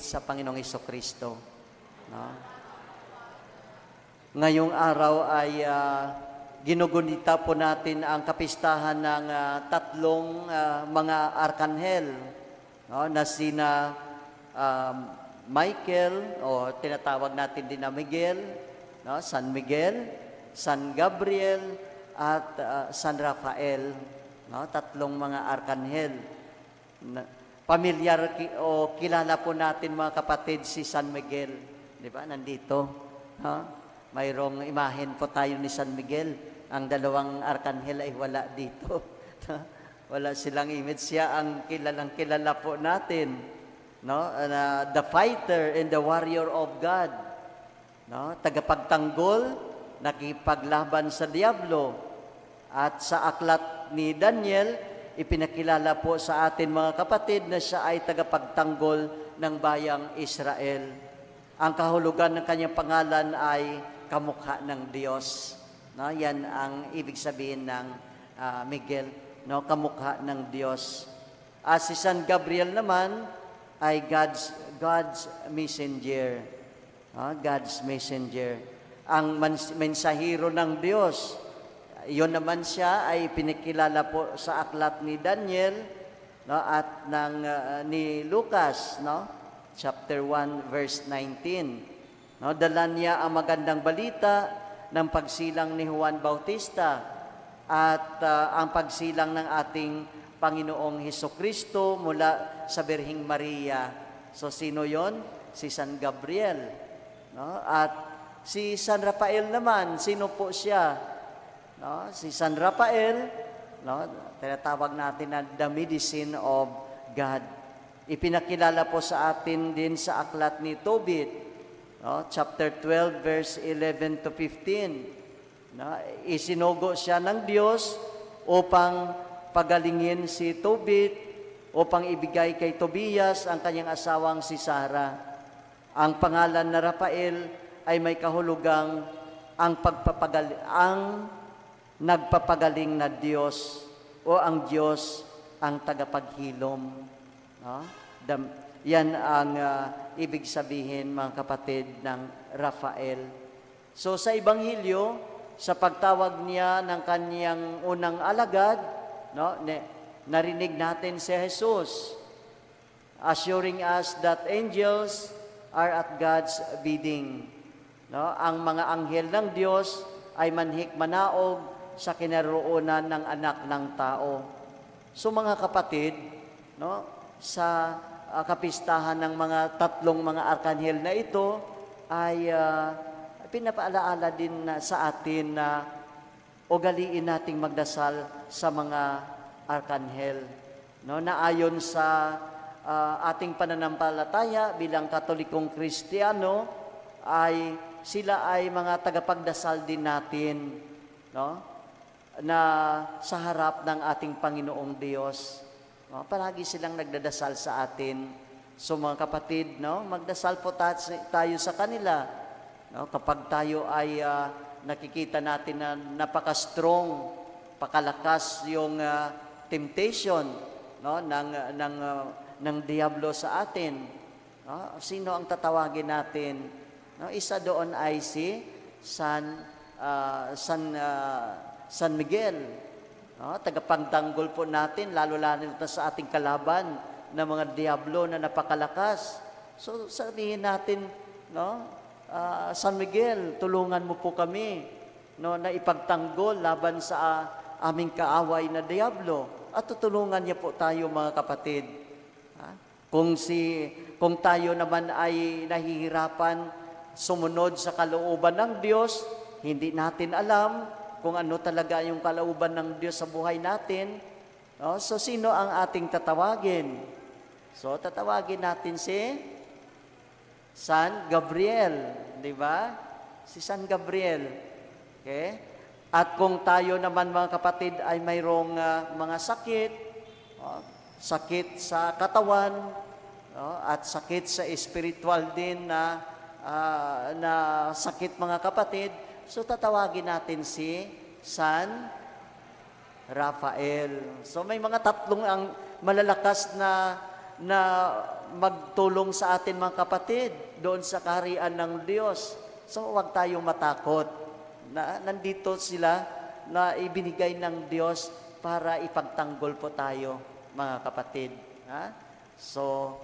sa Panginoong Hesukristo. No? Ngayong araw ay ginugunita po natin ang kapistahan ng tatlong mga arkanghel, no? Na sina Michael, o tinatawag natin din na Miguel, no? San Miguel, San Gabriel, at San Rafael, no? Tatlong mga arkanghel. Pamilyar o kilala po natin mga kapatid si San Miguel, di ba? Nandito, no? Mayroong imahen po tayo ni San Miguel. Ang dalawang arkanghel ay wala dito. Wala silang image. Siya ang kilala po natin, no? The fighter and the warrior of God, no? Tagapagtanggol, nakipaglaban sa diablo. At sa aklat ni Daniel, ipinakilala po sa atin mga kapatid na siya ay tagapagtanggol ng bayang Israel. Ang kahulugan ng kanyang pangalan ay kamukha ng Diyos. No, yan ang ibig sabihin ng Miguel, no, kamukha ng Diyos. Si San Gabriel naman ay God's messenger. God's messenger. Ang mensahero ng Diyos. Iyon naman siya ay pinikilala po sa aklat ni Daniel, no, at ni Lucas, no, chapter 1 verse 19. No, dala niya ang magandang balita ng pagsilang ni Juan Bautista at ang pagsilang ng ating Panginoong Hesukristo mula sa Birhing Maria. So sino yon? Si San Gabriel, no? At si San Rafael naman, sino po siya? No? Si San Rafael, no? Tinatawag natin na the medicine of God. Ipinakilala po sa atin din sa aklat ni Tobit, no, chapter 12, verse 11 to 15. No, isinugo siya ng Diyos upang pagalingin si Tobit, upang ibigay kay Tobias ang kanyang asawang si Sarah. Ang pangalan na Rafael ay may kahulugang ang nagpapagaling na Diyos, o ang Diyos ang tagapaghilom. No? Yan ang ibig sabihin, mga kapatid, ng Rafael. So sa Ebanghelyo, sa pagtawag niya ng kanyang unang alagad, no, narinig natin si Jesus, assuring us that angels are at God's bidding. No? Ang mga anghel ng Diyos ay manhik manaog sa kinaroonan ng anak ng tao. So mga kapatid, no, sa kapistahan ng mga tatlong mga arkanghel na ito ay pinapaalaala din sa atin na ugaliin nating magdasal sa mga arkanghel, no, na ayon sa ating pananampalataya bilang Katolikong Kristiyano ay sila ay mga tagapagdasal din natin, no, na sa harap ng ating Panginoong Diyos. Palagi silang nagdadasal sa atin. So mga kapatid, no, magdasal po tayo sa kanila. No, kapag tayo ay nakikita natin na napaka-strong, pakalakas yung temptation, no, ng diablo sa atin. No, sino ang tatawagin natin? No, isa doon ay si San Miguel. No, tagapagtanggol po natin, lalo-lalo na sa ating kalaban na mga diablo na napakalakas. So sabihin natin, no, San Miguel, tulungan mo po kami, no, na ipagtanggol laban sa aming kaaway na diablo. At tutulungan niya po tayo, mga kapatid. Kung tayo naman ay nahihirapan sumunod sa kalooban ng Diyos, hindi natin alam kung ano talaga yung kalooban ng Diyos sa buhay natin. No? So, sino ang ating tatawagin? So, tatawagin natin si San Gabriel. Di ba? Si San Gabriel. Okay? At kung tayo naman, mga kapatid, ay mayroong mga sakit, sakit sa katawan, at sakit sa spiritual din na sakit, mga kapatid, so tatawagin natin si San Rafael. So may mga tatlong ang malalakas na magtulong sa atin mga kapatid doon sa kaharian ng Diyos. So huwag tayong matakot na nandito sila na ibinigay ng Diyos para ipagtanggol po tayo mga kapatid. Ha? So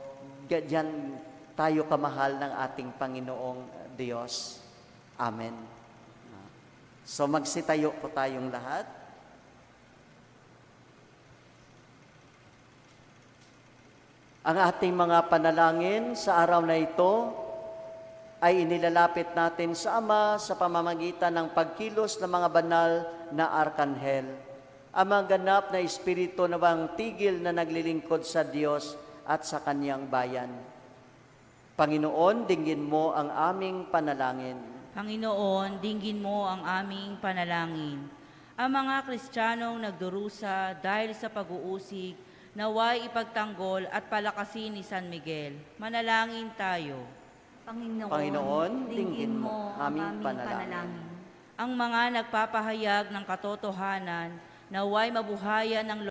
ganyan tayo kamahal ng ating Panginoong Diyos. Amen. So magsitayo po tayong lahat. Ang ating mga panalangin sa araw na ito ay inilalapit natin sa Ama sa pamamagitan ng pagkilos ng mga banal na arkanghel. Ang mga ganap na espiritu na bang tigil na naglilingkod sa Diyos at sa Kanyang bayan. Panginoon, dinggin mo ang aming panalangin. Panginoon, dinggin mo ang aming panalangin. Ang mga Kristiyanong nagdurusa dahil sa pag-uusig, naway ipagtanggol at palakasin ni San Miguel. Manalangin tayo. Panginoon, dinggin mo ang aming panalangin. Ang mga nagpapahayag ng katotohanan, naway mabuhayan ng